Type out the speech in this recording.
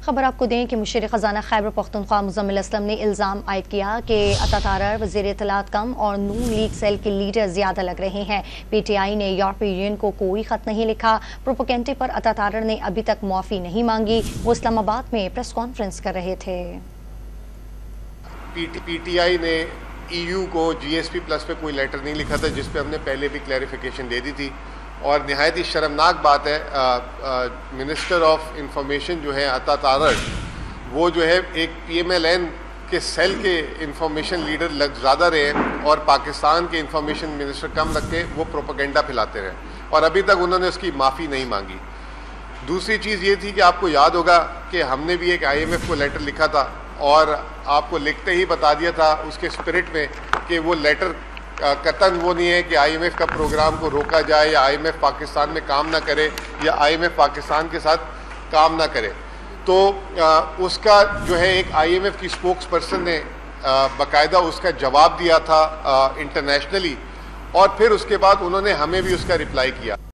खबर आपको दें कि मुशीर खजाना खैबर पख्तूनख्वा मुजम्मिल असलम ने इल्ज़ाम आयद किया कि अता तारर वज़ीर इत्तलात कम और नून लीग सेल के लीडर ज्यादा लग रहे हैं। PTI ने यूरोपीय यूनियन को कोई खत नहीं लिखा। प्रोपेगेंडे पर अता तारर ने अभी तक मुआफ़ी नहीं मांगी। वो इस्लामाबाद में प्रेस कॉन्फ्रेंस कर रहे थे। PTI ने EU को GSP प्लस पे कोई लेटर नहीं लिखा था, जिस पे हमने पहले भी क्लैरिफिकेशन दे दी थी। और नहायत ही शर्मनाक बात है, मिनिस्टर ऑफ इंफॉर्मेशन जो है अता तारर, वो जो है एक PMLN के सेल के इंफॉर्मेशन लीडर ज़्यादा रहे और पाकिस्तान के इंफॉर्मेशन मिनिस्टर कम रख के वो प्रोपेगेंडा फैलाते रहे और अभी तक उन्होंने उसकी माफ़ी नहीं मांगी। दूसरी चीज़ ये थी कि आपको याद होगा कि हमने भी एक IMF को लेटर लिखा था और आपको लिखते ही बता दिया था उसके स्पिरिट में कि वो लेटर कतन वो नहीं है कि IMF का प्रोग्राम को रोका जाए या IMF पाकिस्तान में काम ना करे या IMF पाकिस्तान के साथ काम ना करे। तो उसका जो है एक IMF की स्पोक्स पर्सन ने बाकायदा उसका जवाब दिया था इंटरनेशनली, और फिर उसके बाद उन्होंने हमें भी उसका रिप्लाई किया।